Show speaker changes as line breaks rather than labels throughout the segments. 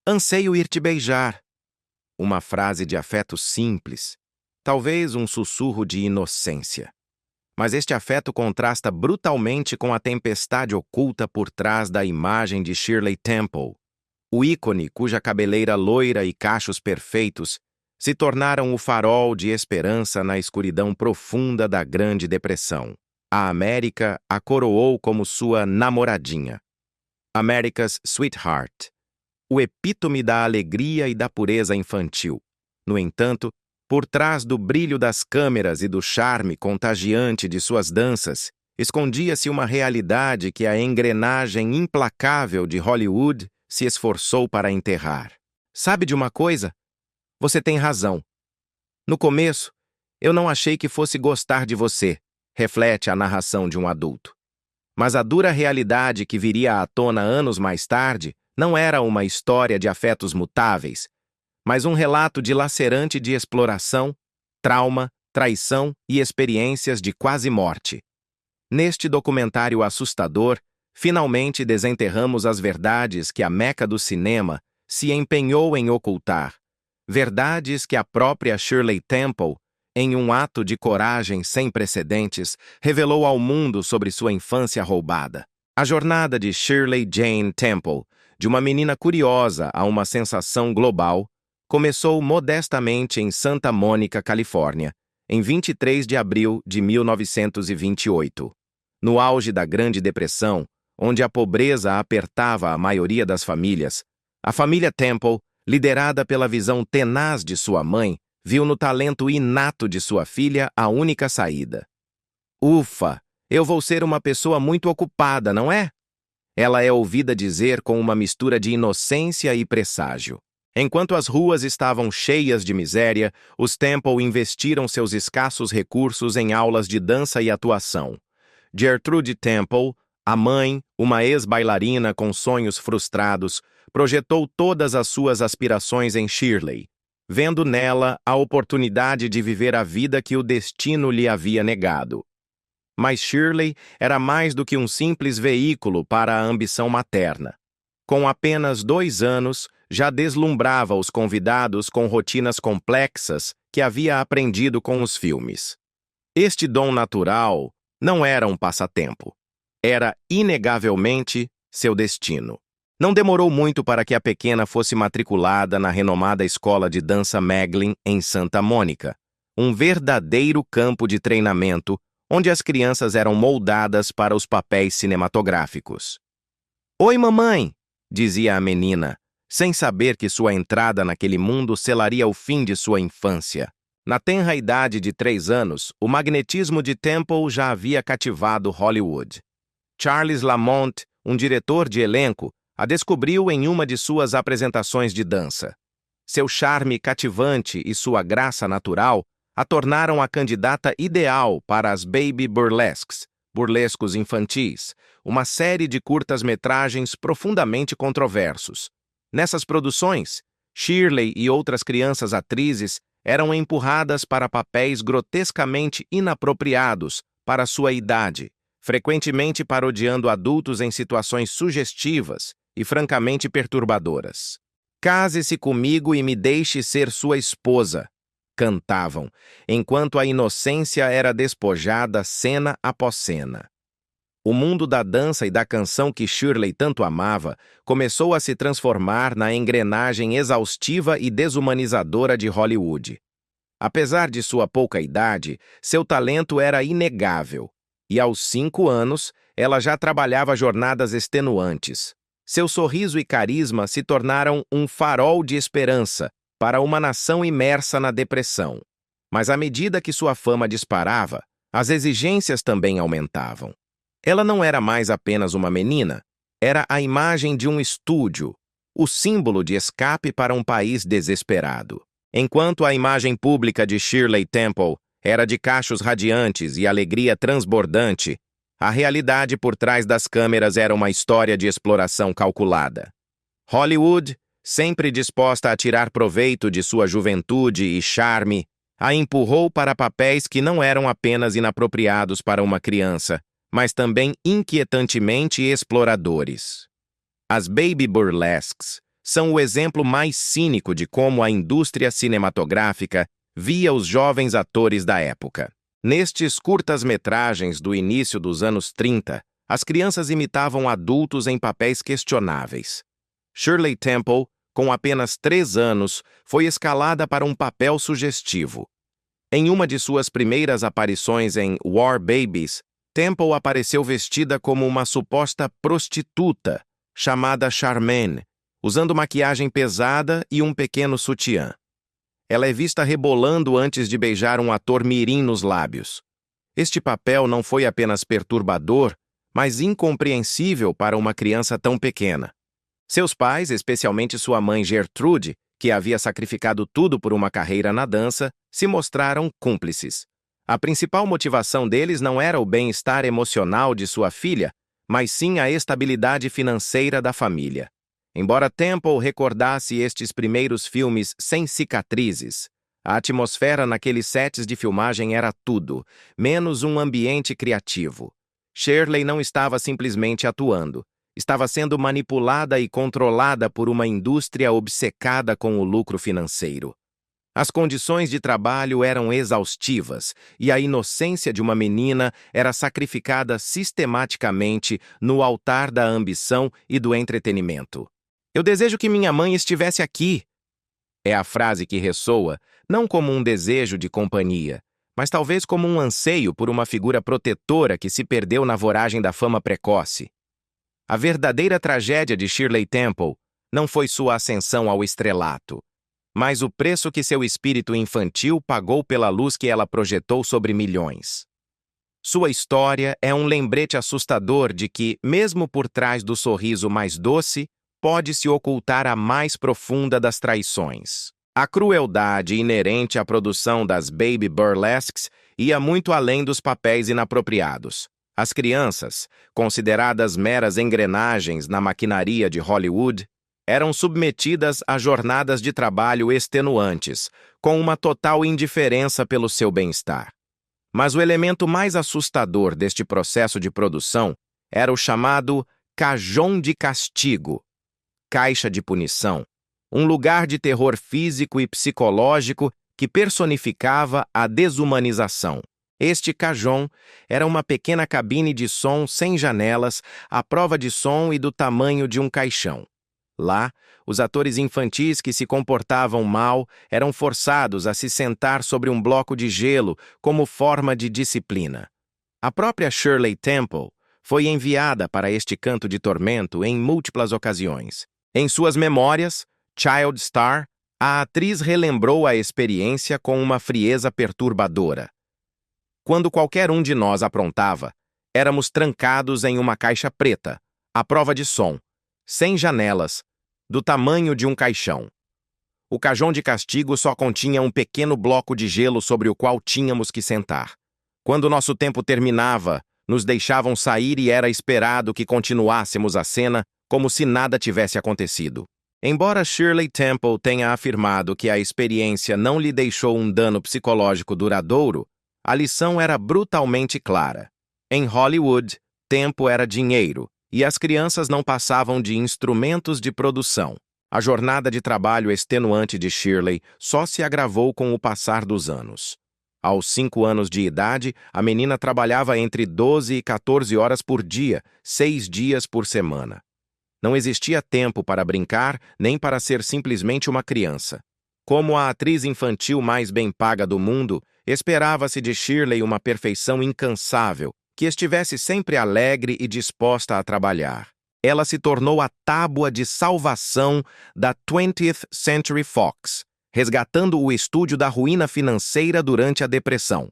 Anseio ir te beijar. Uma frase de afeto simples, talvez um sussurro de inocência. Mas este afeto contrasta brutalmente com a tempestade oculta por trás da imagem de Shirley Temple, o ícone cuja cabeleira loira e cachos perfeitos se tornaram o farol de esperança na escuridão profunda da Grande Depressão. A América a coroou como sua namoradinha. America's Sweetheart, o epítome da alegria e da pureza infantil. No entanto, por trás do brilho das câmeras e do charme contagiante de suas danças, escondia-se uma realidade que a engrenagem implacável de Hollywood se esforçou para enterrar. Sabe de uma coisa? Você tem razão. No começo, eu não achei que fosse gostar de você, reflete a narração de um adulto. Mas a dura realidade que viria à tona anos mais tarde não era uma história de afetos mutáveis, mas um relato dilacerante de exploração, trauma, traição e experiências de quase morte. Neste documentário assustador, finalmente desenterramos as verdades que a Meca do cinema se empenhou em ocultar. Verdades que a própria Shirley Temple, em um ato de coragem sem precedentes, revelou ao mundo sobre sua infância roubada. A jornada de Shirley Jane Temple, de uma menina curiosa a uma sensação global, começou modestamente em Santa Mônica, Califórnia, em 23 de abril de 1928. No auge da Grande Depressão, onde a pobreza apertava a maioria das famílias, a família Temple, liderada pela visão tenaz de sua mãe, viu no talento inato de sua filha a única saída. Ufa, eu vou ser uma pessoa muito ocupada, não é? Ela é ouvida dizer com uma mistura de inocência e presságio. Enquanto as ruas estavam cheias de miséria, os Temple investiram seus escassos recursos em aulas de dança e atuação. Gertrude Temple, a mãe, uma ex-bailarina com sonhos frustrados, projetou todas as suas aspirações em Shirley, vendo nela a oportunidade de viver a vida que o destino lhe havia negado. Mas Shirley era mais do que um simples veículo para a ambição materna. Com apenas 2 anos, já deslumbrava os convidados com rotinas complexas que havia aprendido com os filmes. Este dom natural não era um passatempo. Era, inegavelmente, seu destino. Não demorou muito para que a pequena fosse matriculada na renomada escola de dança Meglin, em Santa Mônica, um verdadeiro campo de treinamento onde as crianças eram moldadas para os papéis cinematográficos. "Oi, mamãe!", dizia a menina, sem saber que sua entrada naquele mundo selaria o fim de sua infância. Na tenra idade de 3 anos, o magnetismo de Temple já havia cativado Hollywood. Charles Lamont, um diretor de elenco, a descobriu em uma de suas apresentações de dança. Seu charme cativante e sua graça natural a tornaram a candidata ideal para as Baby Burlesques, burlescos infantis, uma série de curtas-metragens profundamente controversos. Nessas produções, Shirley e outras crianças atrizes eram empurradas para papéis grotescamente inapropriados para sua idade, frequentemente parodiando adultos em situações sugestivas e francamente perturbadoras. "Case-se comigo e me deixe ser sua esposa", cantavam, enquanto a inocência era despojada cena após cena. O mundo da dança e da canção que Shirley tanto amava começou a se transformar na engrenagem exaustiva e desumanizadora de Hollywood. Apesar de sua pouca idade, seu talento era inegável, e aos 5 anos ela já trabalhava jornadas extenuantes. Seu sorriso e carisma se tornaram um farol de esperança para uma nação imersa na depressão. Mas à medida que sua fama disparava, as exigências também aumentavam. Ela não era mais apenas uma menina, era a imagem de um estúdio, o símbolo de escape para um país desesperado. Enquanto a imagem pública de Shirley Temple era de cachos radiantes e alegria transbordante, a realidade por trás das câmeras era uma história de exploração calculada. Hollywood, sempre disposta a tirar proveito de sua juventude e charme, a empurrou para papéis que não eram apenas inapropriados para uma criança, mas também inquietantemente exploradores. As Baby Burlesques são o exemplo mais cínico de como a indústria cinematográfica via os jovens atores da época. Nestes curtas-metragens do início dos anos 30, as crianças imitavam adultos em papéis questionáveis. Shirley Temple, com apenas 3 anos, foi escalada para um papel sugestivo. Em uma de suas primeiras aparições em War Babies, Temple apareceu vestida como uma suposta prostituta, chamada Charmaine, usando maquiagem pesada e um pequeno sutiã. Ela é vista rebolando antes de beijar um ator mirim nos lábios. Este papel não foi apenas perturbador, mas incompreensível para uma criança tão pequena. Seus pais, especialmente sua mãe Gertrude, que havia sacrificado tudo por uma carreira na dança, se mostraram cúmplices. A principal motivação deles não era o bem-estar emocional de sua filha, mas sim a estabilidade financeira da família. Embora Temple recordasse estes primeiros filmes sem cicatrizes, a atmosfera naqueles sets de filmagem era tudo, menos um ambiente criativo. Shirley não estava simplesmente atuando. Estava sendo manipulada e controlada por uma indústria obcecada com o lucro financeiro. As condições de trabalho eram exaustivas e a inocência de uma menina era sacrificada sistematicamente no altar da ambição e do entretenimento. "Eu desejo que minha mãe estivesse aqui", é a frase que ressoa, não como um desejo de companhia, mas talvez como um anseio por uma figura protetora que se perdeu na voragem da fama precoce. A verdadeira tragédia de Shirley Temple não foi sua ascensão ao estrelato, mas o preço que seu espírito infantil pagou pela luz que ela projetou sobre milhões. Sua história é um lembrete assustador de que, mesmo por trás do sorriso mais doce, pode se ocultar a mais profunda das traições. A crueldade inerente à produção das baby burlesques ia muito além dos papéis inapropriados. As crianças, consideradas meras engrenagens na maquinaria de Hollywood, eram submetidas a jornadas de trabalho extenuantes, com uma total indiferença pelo seu bem-estar. Mas o elemento mais assustador deste processo de produção era o chamado cajón de castigo, caixa de punição, um lugar de terror físico e psicológico que personificava a desumanização. Este cajón era uma pequena cabine de som sem janelas, à prova de som e do tamanho de um caixão. Lá, os atores infantis que se comportavam mal eram forçados a se sentar sobre um bloco de gelo como forma de disciplina. A própria Shirley Temple foi enviada para este canto de tormento em múltiplas ocasiões. Em suas memórias, Child Star, a atriz relembrou a experiência com uma frieza perturbadora. Quando qualquer um de nós aprontava, éramos trancados em uma caixa preta, à prova de som, sem janelas, do tamanho de um caixão. O cajón de castigo só continha um pequeno bloco de gelo sobre o qual tínhamos que sentar. Quando nosso tempo terminava, nos deixavam sair e era esperado que continuássemos a cena como se nada tivesse acontecido. Embora Shirley Temple tenha afirmado que a experiência não lhe deixou um dano psicológico duradouro, a lição era brutalmente clara. Em Hollywood, tempo era dinheiro, e as crianças não passavam de instrumentos de produção. A jornada de trabalho extenuante de Shirley só se agravou com o passar dos anos. Aos 5 anos de idade, a menina trabalhava entre 12 e 14 horas por dia, 6 dias por semana. Não existia tempo para brincar, nem para ser simplesmente uma criança. Como a atriz infantil mais bem paga do mundo, esperava-se de Shirley uma perfeição incansável, que estivesse sempre alegre e disposta a trabalhar. Ela se tornou a tábua de salvação da 20th Century Fox, resgatando o estúdio da ruína financeira durante a Depressão.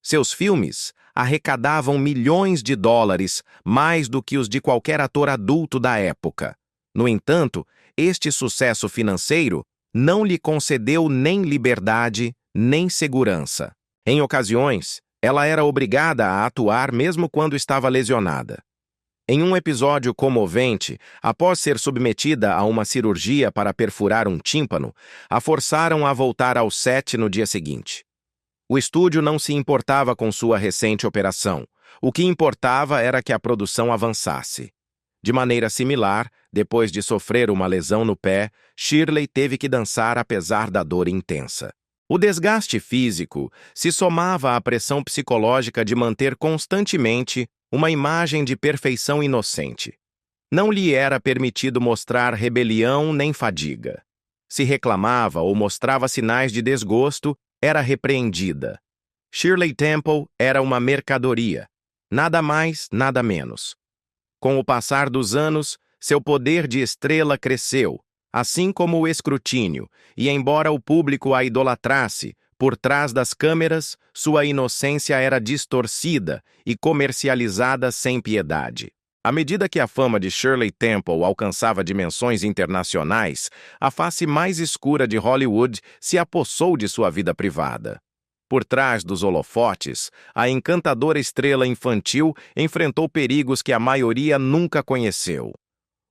Seus filmes arrecadavam milhões de dólares, mais do que os de qualquer ator adulto da época. No entanto, este sucesso financeiro não lhe concedeu nem liberdade, nem segurança. Em ocasiões, ela era obrigada a atuar mesmo quando estava lesionada. Em um episódio comovente, após ser submetida a uma cirurgia para perfurar um tímpano, a forçaram a voltar ao set no dia seguinte. O estúdio não se importava com sua recente operação. O que importava era que a produção avançasse. De maneira similar, depois de sofrer uma lesão no pé, Shirley teve que dançar apesar da dor intensa. O desgaste físico se somava à pressão psicológica de manter constantemente uma imagem de perfeição inocente. Não lhe era permitido mostrar rebelião nem fadiga. Se reclamava ou mostrava sinais de desgosto, era repreendida. Shirley Temple era uma mercadoria. Nada mais, nada menos. Com o passar dos anos, seu poder de estrela cresceu, assim como o escrutínio, e embora o público a idolatrasse, por trás das câmeras, sua inocência era distorcida e comercializada sem piedade. À medida que a fama de Shirley Temple alcançava dimensões internacionais, a face mais escura de Hollywood se apossou de sua vida privada. Por trás dos holofotes, a encantadora estrela infantil enfrentou perigos que a maioria nunca conheceu.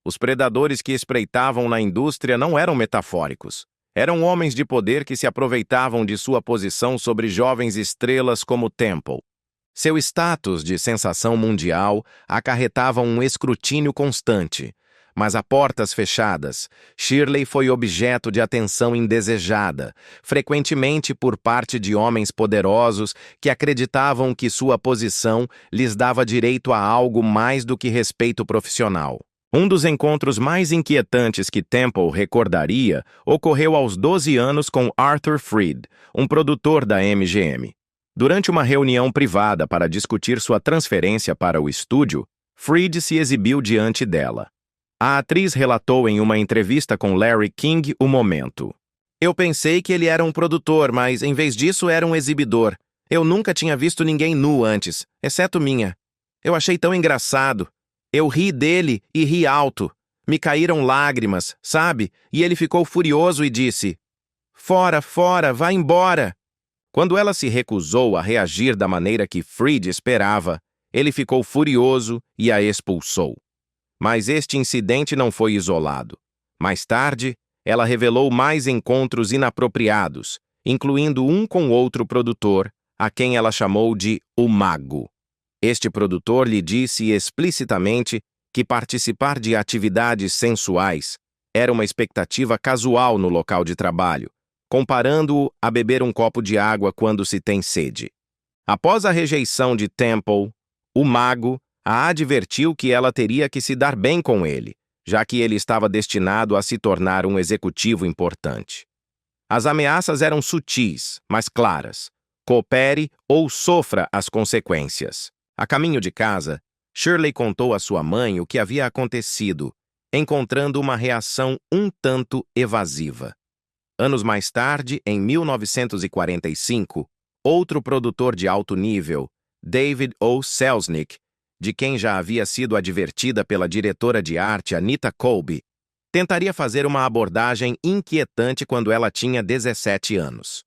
Os predadores que espreitavam na indústria não eram metafóricos. Eram homens de poder que se aproveitavam de sua posição sobre jovens estrelas como Temple. Seu status de sensação mundial acarretava um escrutínio constante, mas a portas fechadas, Shirley foi objeto de atenção indesejada, frequentemente por parte de homens poderosos que acreditavam que sua posição lhes dava direito a algo mais do que respeito profissional. Um dos encontros mais inquietantes que Temple recordaria ocorreu aos 12 anos com Arthur Freed, um produtor da MGM. Durante uma reunião privada para discutir sua transferência para o estúdio, Freed se exibiu diante dela. A atriz relatou em uma entrevista com Larry King o momento. Eu pensei que ele era um produtor, mas em vez disso era um exibidor. Eu nunca tinha visto ninguém nu antes, exceto minha. Eu achei tão engraçado. Eu ri dele e ri alto. Me caíram lágrimas, sabe? E ele ficou furioso e disse: "Fora, fora, vá embora." Quando ela se recusou a reagir da maneira que Freed esperava, ele ficou furioso e a expulsou. Mas este incidente não foi isolado. Mais tarde, ela revelou mais encontros inapropriados, incluindo um com outro produtor, a quem ela chamou de o Mago. Este produtor lhe disse explicitamente que participar de atividades sensuais era uma expectativa casual no local de trabalho, comparando-o a beber um copo de água quando se tem sede. Após a rejeição de Temple, o Mago a advertiu que ela teria que se dar bem com ele, já que ele estava destinado a se tornar um executivo importante. As ameaças eram sutis, mas claras. Coopere ou sofra as consequências. A caminho de casa, Shirley contou à sua mãe o que havia acontecido, encontrando uma reação um tanto evasiva. Anos mais tarde, em 1945, outro produtor de alto nível, David O. Selznick, de quem já havia sido advertida pela diretora de arte Anita Colby, tentaria fazer uma abordagem inquietante quando ela tinha 17 anos.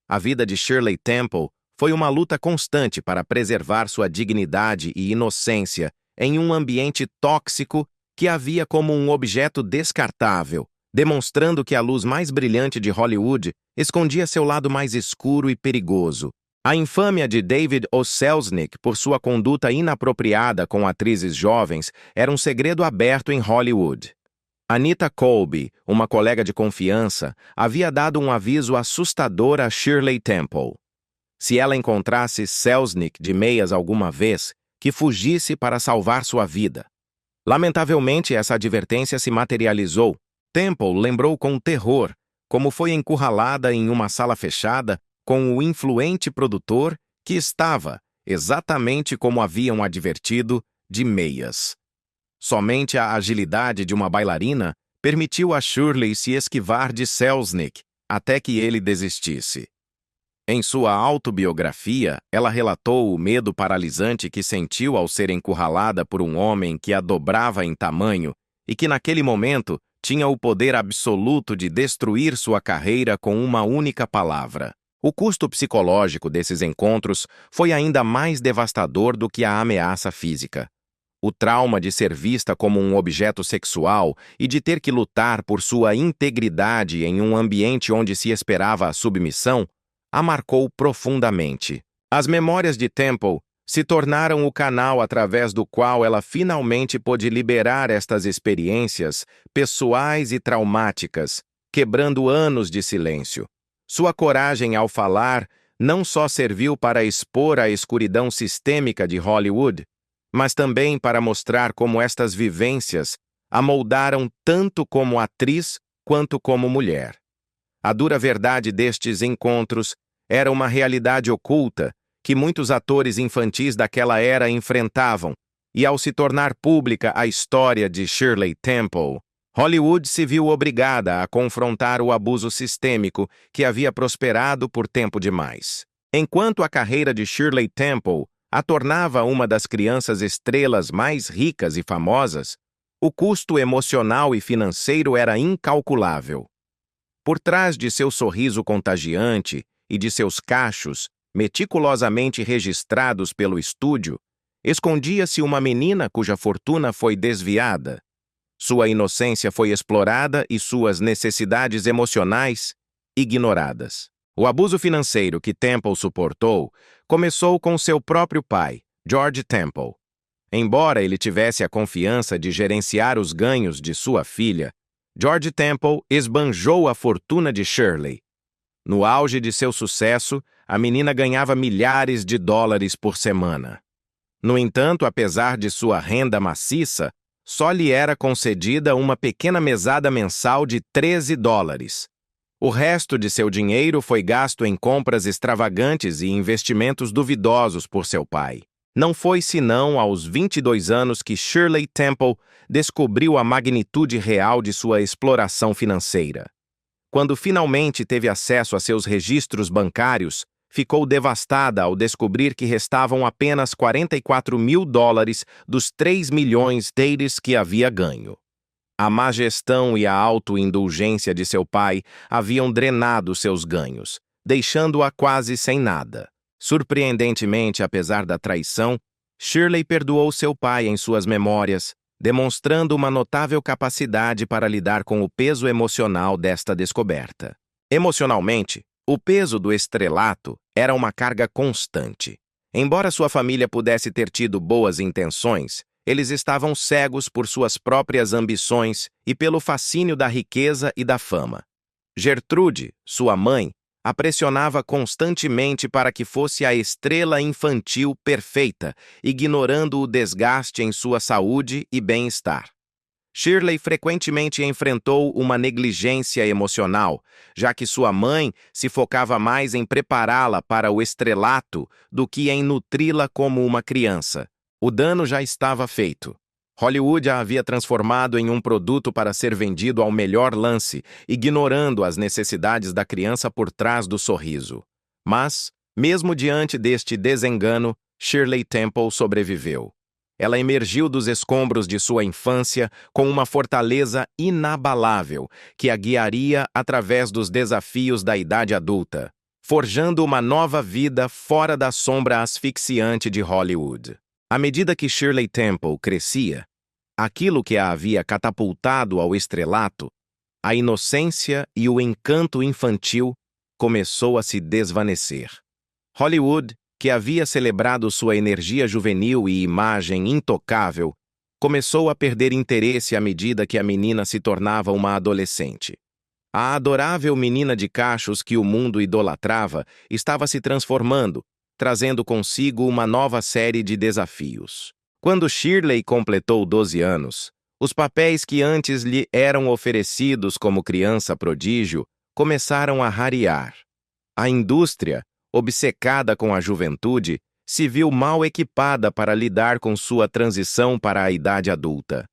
A vida de Shirley Temple foi uma luta constante para preservar sua dignidade e inocência em um ambiente tóxico que a via como um objeto descartável, demonstrando que a luz mais brilhante de Hollywood escondia seu lado mais escuro e perigoso. A infâmia de David O. Selznick por sua conduta inapropriada com atrizes jovens era um segredo aberto em Hollywood. Anita Colby, uma colega de confiança, havia dado um aviso assustador a Shirley Temple. Se ela encontrasse Selznick de meias alguma vez, que fugisse para salvar sua vida. Lamentavelmente, essa advertência se materializou. Temple lembrou com terror como foi encurralada em uma sala fechada com o influente produtor que estava, exatamente como haviam advertido, de meias. Somente a agilidade de uma bailarina permitiu a Shirley se esquivar de Selznick até que ele desistisse. Em sua autobiografia, ela relatou o medo paralisante que sentiu ao ser encurralada por um homem que a dobrava em tamanho e que naquele momento tinha o poder absoluto de destruir sua carreira com uma única palavra. O custo psicológico desses encontros foi ainda mais devastador do que a ameaça física. O trauma de ser vista como um objeto sexual e de ter que lutar por sua integridade em um ambiente onde se esperava a submissão a marcou profundamente. As memórias de Temple se tornaram o canal através do qual ela finalmente pôde liberar estas experiências pessoais e traumáticas, quebrando anos de silêncio. Sua coragem ao falar não só serviu para expor a escuridão sistêmica de Hollywood, mas também para mostrar como estas vivências a moldaram tanto como atriz quanto como mulher. A dura verdade destes encontros era uma realidade oculta que muitos atores infantis daquela era enfrentavam, e ao se tornar pública a história de Shirley Temple, Hollywood se viu obrigada a confrontar o abuso sistêmico que havia prosperado por tempo demais. Enquanto a carreira de Shirley Temple a tornava uma das crianças estrelas mais ricas e famosas, o custo emocional e financeiro era incalculável. Por trás de seu sorriso contagiante e de seus cachos, meticulosamente registrados pelo estúdio, escondia-se uma menina cuja fortuna foi desviada. Sua inocência foi explorada e suas necessidades emocionais ignoradas. O abuso financeiro que Temple suportou começou com seu próprio pai, George Temple. Embora ele tivesse a confiança de gerenciar os ganhos de sua filha, George Temple esbanjou a fortuna de Shirley. No auge de seu sucesso, a menina ganhava milhares de dólares por semana. No entanto, apesar de sua renda maciça, só lhe era concedida uma pequena mesada mensal de $13. O resto de seu dinheiro foi gasto em compras extravagantes e investimentos duvidosos por seu pai. Não foi senão aos 22 anos que Shirley Temple descobriu a magnitude real de sua exploração financeira. Quando finalmente teve acesso a seus registros bancários, ficou devastada ao descobrir que restavam apenas $44 mil dos 3 milhões que havia ganho. A má gestão e a autoindulgência de seu pai haviam drenado seus ganhos, deixando-a quase sem nada. Surpreendentemente, apesar da traição, Shirley perdoou seu pai em suas memórias, demonstrando uma notável capacidade para lidar com o peso emocional desta descoberta. Emocionalmente, o peso do estrelato era uma carga constante. Embora sua família pudesse ter tido boas intenções, eles estavam cegos por suas próprias ambições e pelo fascínio da riqueza e da fama. Gertrude, sua mãe, a pressionava constantemente para que fosse a estrela infantil perfeita, ignorando o desgaste em sua saúde e bem-estar. Shirley frequentemente enfrentou uma negligência emocional, já que sua mãe se focava mais em prepará-la para o estrelato do que em nutri-la como uma criança. O dano já estava feito. Hollywood a havia transformado em um produto para ser vendido ao melhor lance, ignorando as necessidades da criança por trás do sorriso. Mas, mesmo diante deste desengano, Shirley Temple sobreviveu. Ela emergiu dos escombros de sua infância com uma fortaleza inabalável que a guiaria através dos desafios da idade adulta, forjando uma nova vida fora da sombra asfixiante de Hollywood. À medida que Shirley Temple crescia, aquilo que a havia catapultado ao estrelato, a inocência e o encanto infantil, começou a se desvanecer. Hollywood, que havia celebrado sua energia juvenil e imagem intocável, começou a perder interesse à medida que a menina se tornava uma adolescente. A adorável menina de cachos que o mundo idolatrava estava se transformando, trazendo consigo uma nova série de desafios. Quando Shirley completou 12 anos, os papéis que antes lhe eram oferecidos como criança prodígio começaram a rarear. A indústria, obcecada com a juventude, se viu mal equipada para lidar com sua transição para a idade adulta.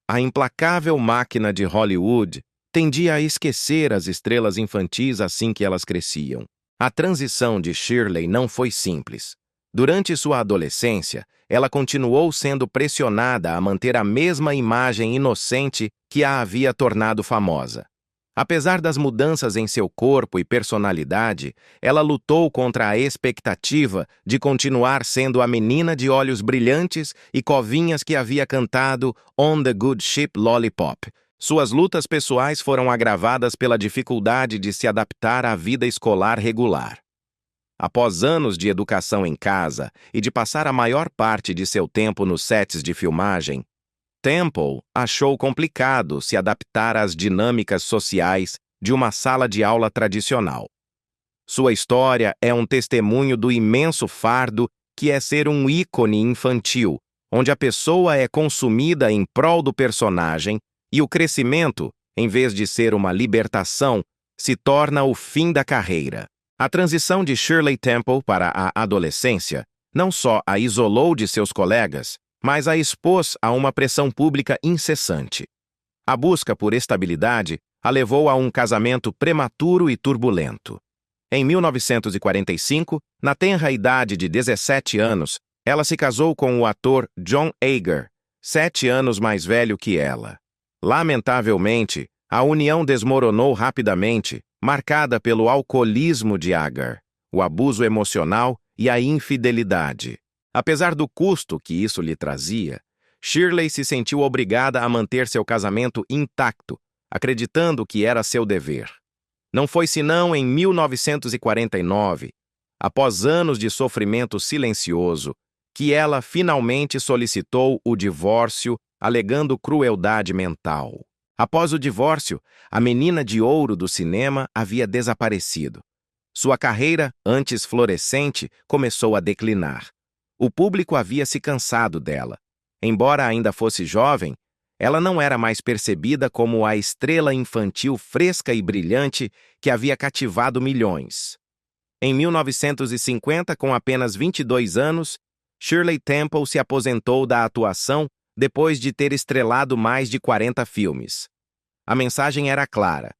A implacável máquina de Hollywood tendia a esquecer as estrelas infantis assim que elas cresciam. A transição de Shirley não foi simples. Durante sua adolescência, ela continuou sendo pressionada a manter a mesma imagem inocente que a havia tornado famosa. Apesar das mudanças em seu corpo e personalidade, ela lutou contra a expectativa de continuar sendo a menina de olhos brilhantes e covinhas que havia cantado On the Good Ship Lollipop. Suas lutas pessoais foram agravadas pela dificuldade de se adaptar à vida escolar regular. Após anos de educação em casa e de passar a maior parte de seu tempo nos sets de filmagem, Temple achou complicado se adaptar às dinâmicas sociais de uma sala de aula tradicional. Sua história é um testemunho do imenso fardo que é ser um ícone infantil, onde a pessoa é consumida em prol do personagem e o crescimento, em vez de ser uma libertação, se torna o fim da carreira. A transição de Shirley Temple para a adolescência não só a isolou de seus colegas, mas a expôs a uma pressão pública incessante. A busca por estabilidade a levou a um casamento prematuro e turbulento. Em 1945, na tenra idade de 17 anos, ela se casou com o ator John Agar, 7 anos mais velho que ela. Lamentavelmente, a união desmoronou rapidamente, marcada pelo alcoolismo de Agar, o abuso emocional e a infidelidade. Apesar do custo que isso lhe trazia, Shirley se sentiu obrigada a manter seu casamento intacto, acreditando que era seu dever. Não foi senão em 1949, após anos de sofrimento silencioso, que ela finalmente solicitou o divórcio, alegando crueldade mental. Após o divórcio, a menina de ouro do cinema havia desaparecido. Sua carreira, antes florescente, começou a declinar. O público havia se cansado dela. Embora ainda fosse jovem, ela não era mais percebida como a estrela infantil fresca e brilhante que havia cativado milhões. Em 1950, com apenas 22 anos, Shirley Temple se aposentou da atuação depois de ter estrelado mais de 40 filmes. A mensagem era clara.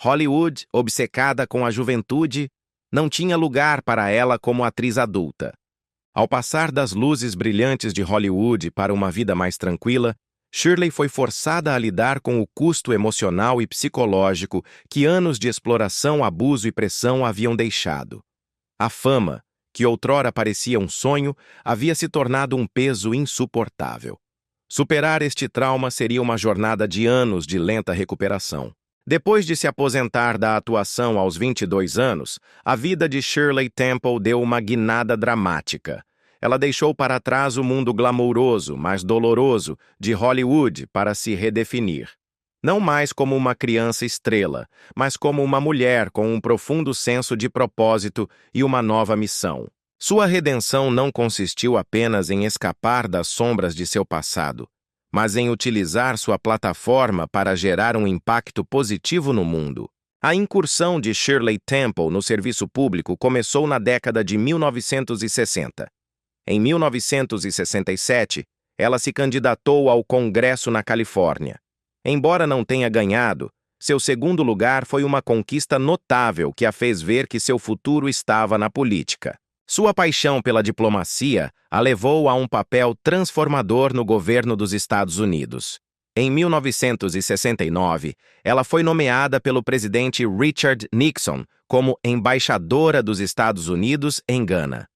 Hollywood, obcecada com a juventude, não tinha lugar para ela como atriz adulta. Ao passar das luzes brilhantes de Hollywood para uma vida mais tranquila, Shirley foi forçada a lidar com o custo emocional e psicológico que anos de exploração, abuso e pressão haviam deixado. A fama, que outrora parecia um sonho, havia se tornado um peso insuportável. Superar este trauma seria uma jornada de anos de lenta recuperação. Depois de se aposentar da atuação aos 22 anos, a vida de Shirley Temple deu uma guinada dramática. Ela deixou para trás o mundo glamouroso, mas doloroso, de Hollywood para se redefinir. Não mais como uma criança estrela, mas como uma mulher com um profundo senso de propósito e uma nova missão. Sua redenção não consistiu apenas em escapar das sombras de seu passado, mas em utilizar sua plataforma para gerar um impacto positivo no mundo. A incursão de Shirley Temple no serviço público começou na década de 1960. Em 1967, ela se candidatou ao Congresso na Califórnia. Embora não tenha ganhado, seu segundo lugar foi uma conquista notável que a fez ver que seu futuro estava na política. Sua paixão pela diplomacia a levou a um papel transformador no governo dos Estados Unidos. Em 1969, ela foi nomeada pelo presidente Richard Nixon como embaixadora dos Estados Unidos em Gana.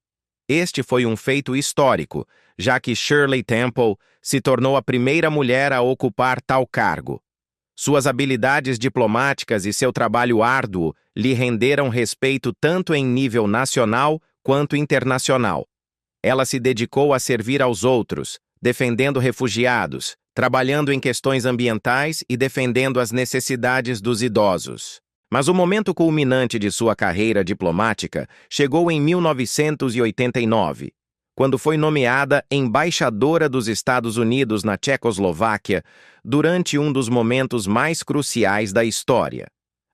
Este foi um feito histórico, já que Shirley Temple se tornou a primeira mulher a ocupar tal cargo. Suas habilidades diplomáticas e seu trabalho árduo lhe renderam respeito tanto em nível nacional quanto internacional. Ela se dedicou a servir aos outros, defendendo refugiados, trabalhando em questões ambientais e defendendo as necessidades dos idosos. Mas o momento culminante de sua carreira diplomática chegou em 1989, quando foi nomeada embaixadora dos Estados Unidos na Tchecoslováquia durante um dos momentos mais cruciais da história,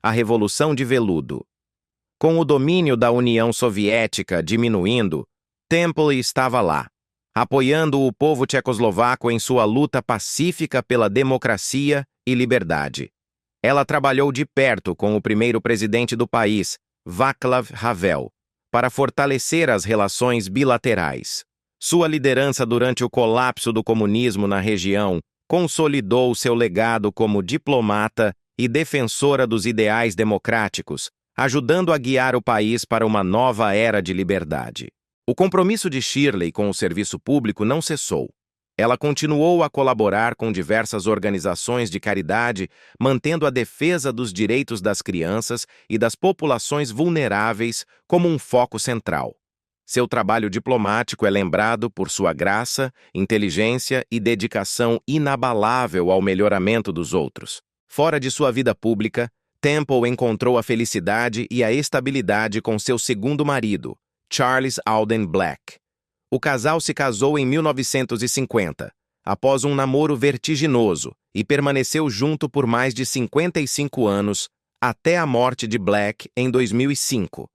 a Revolução de Veludo. Com o domínio da União Soviética diminuindo, Temple estava lá, apoiando o povo tchecoslovaco em sua luta pacífica pela democracia e liberdade. Ela trabalhou de perto com o primeiro presidente do país, Václav Havel, para fortalecer as relações bilaterais. Sua liderança durante o colapso do comunismo na região consolidou seu legado como diplomata e defensora dos ideais democráticos, ajudando a guiar o país para uma nova era de liberdade. O compromisso de Shirley com o serviço público não cessou. Ela continuou a colaborar com diversas organizações de caridade, mantendo a defesa dos direitos das crianças e das populações vulneráveis como um foco central. Seu trabalho diplomático é lembrado por sua graça, inteligência e dedicação inabalável ao melhoramento dos outros. Fora de sua vida pública, Temple encontrou a felicidade e a estabilidade com seu segundo marido, Charles Alden Black. O casal se casou em 1950, após um namoro vertiginoso, e permaneceu junto por mais de 55 anos, até a morte de Black em 2005.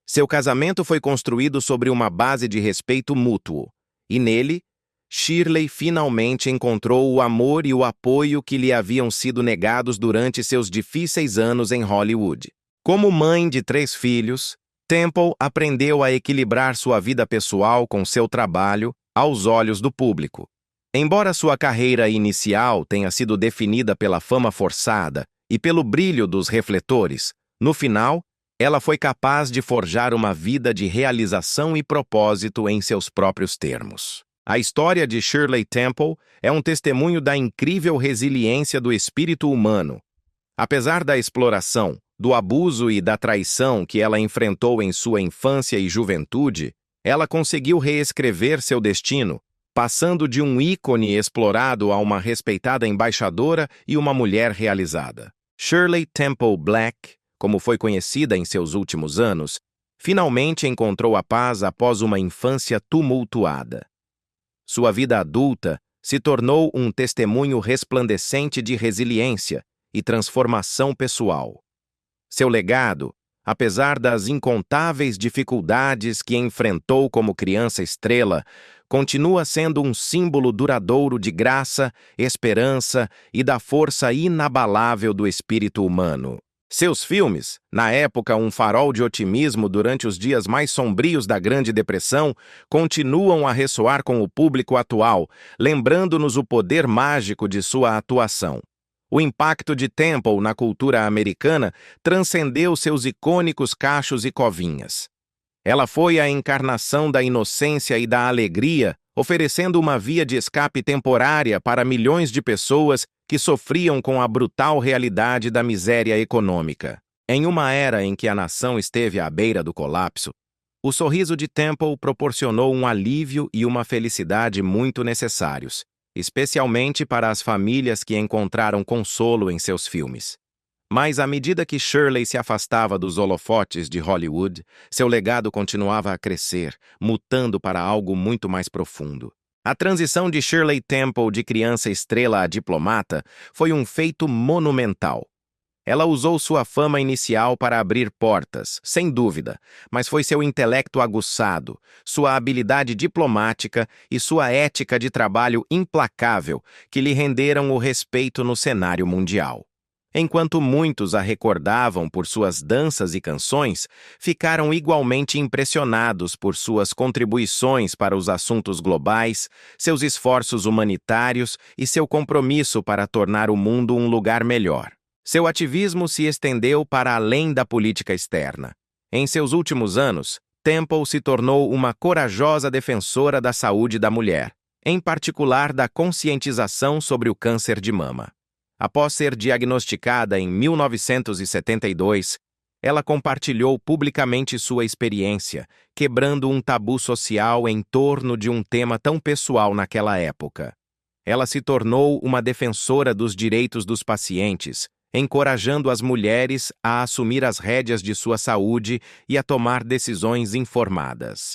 Seu casamento foi construído sobre uma base de respeito mútuo, e nele, Shirley finalmente encontrou o amor e o apoio que lhe haviam sido negados durante seus difíceis anos em Hollywood. Como mãe de 3 filhos, Temple aprendeu a equilibrar sua vida pessoal com seu trabalho aos olhos do público. Embora sua carreira inicial tenha sido definida pela fama forçada e pelo brilho dos refletores, no final, ela foi capaz de forjar uma vida de realização e propósito em seus próprios termos. A história de Shirley Temple é um testemunho da incrível resiliência do espírito humano. Apesar da exploração, do abuso e da traição que ela enfrentou em sua infância e juventude, ela conseguiu reescrever seu destino, passando de um ícone explorado a uma respeitada embaixadora e uma mulher realizada. Shirley Temple Black, como foi conhecida em seus últimos anos, finalmente encontrou a paz após uma infância tumultuada. Sua vida adulta se tornou um testemunho resplandecente de resiliência e transformação pessoal. Seu legado, apesar das incontáveis dificuldades que enfrentou como criança estrela, continua sendo um símbolo duradouro de graça, esperança e da força inabalável do espírito humano. Seus filmes, na época um farol de otimismo durante os dias mais sombrios da Grande Depressão, continuam a ressoar com o público atual, lembrando-nos o poder mágico de sua atuação. O impacto de Temple na cultura americana transcendeu seus icônicos cachos e covinhas. Ela foi a encarnação da inocência e da alegria, oferecendo uma via de escape temporária para milhões de pessoas que sofriam com a brutal realidade da miséria econômica. Em uma era em que a nação esteve à beira do colapso, o sorriso de Temple proporcionou um alívio e uma felicidade muito necessários, especialmente para as famílias que encontraram consolo em seus filmes. Mas à medida que Shirley se afastava dos holofotes de Hollywood, seu legado continuava a crescer, mutando para algo muito mais profundo. A transição de Shirley Temple de criança estrela a diplomata foi um feito monumental. Ela usou sua fama inicial para abrir portas, sem dúvida, mas foi seu intelecto aguçado, sua habilidade diplomática e sua ética de trabalho implacável que lhe renderam o respeito no cenário mundial. Enquanto muitos a recordavam por suas danças e canções, ficaram igualmente impressionados por suas contribuições para os assuntos globais, seus esforços humanitários e seu compromisso para tornar o mundo um lugar melhor. Seu ativismo se estendeu para além da política externa. Em seus últimos anos, Temple se tornou uma corajosa defensora da saúde da mulher, em particular da conscientização sobre o câncer de mama. Após ser diagnosticada em 1972, ela compartilhou publicamente sua experiência, quebrando um tabu social em torno de um tema tão pessoal naquela época. Ela se tornou uma defensora dos direitos dos pacientes, encorajando as mulheres a assumir as rédeas de sua saúde e a tomar decisões informadas.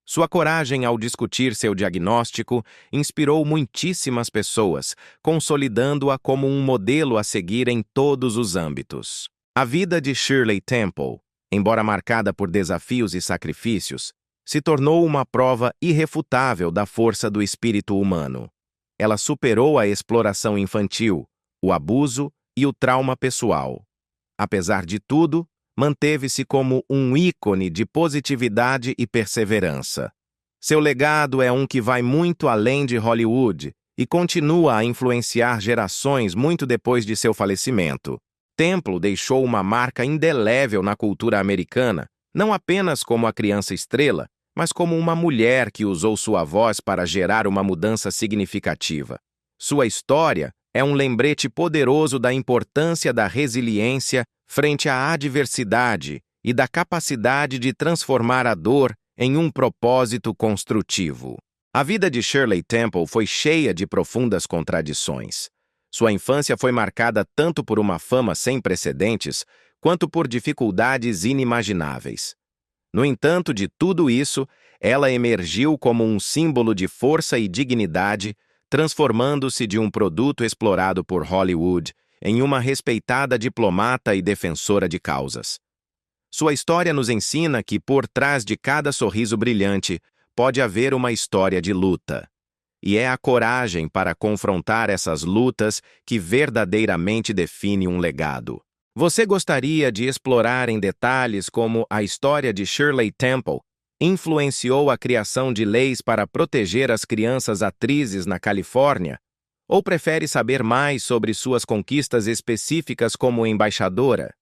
Sua coragem ao discutir seu diagnóstico inspirou muitíssimas pessoas, consolidando-a como um modelo a seguir em todos os âmbitos. A vida de Shirley Temple, embora marcada por desafios e sacrifícios, se tornou uma prova irrefutável da força do espírito humano. Ela superou a exploração infantil, o abuso e o trauma pessoal. Apesar de tudo, manteve-se como um ícone de positividade e perseverança. Seu legado é um que vai muito além de Hollywood e continua a influenciar gerações muito depois de seu falecimento. Temple deixou uma marca indelével na cultura americana, não apenas como a criança estrela, mas como uma mulher que usou sua voz para gerar uma mudança significativa. Sua história é um lembrete poderoso da importância da resiliência frente à adversidade e da capacidade de transformar a dor em um propósito construtivo. A vida de Shirley Temple foi cheia de profundas contradições. Sua infância foi marcada tanto por uma fama sem precedentes quanto por dificuldades inimagináveis. No entanto, de tudo isso, ela emergiu como um símbolo de força e dignidade, transformando-se de um produto explorado por Hollywood em uma respeitada diplomata e defensora de causas. Sua história nos ensina que, por trás de cada sorriso brilhante, pode haver uma história de luta. E é a coragem para confrontar essas lutas que verdadeiramente define um legado. Você gostaria de explorar em detalhes como a história de Shirley Temple influenciou a criação de leis para proteger as crianças atrizes na Califórnia? Ou prefere saber mais sobre suas conquistas específicas como embaixadora?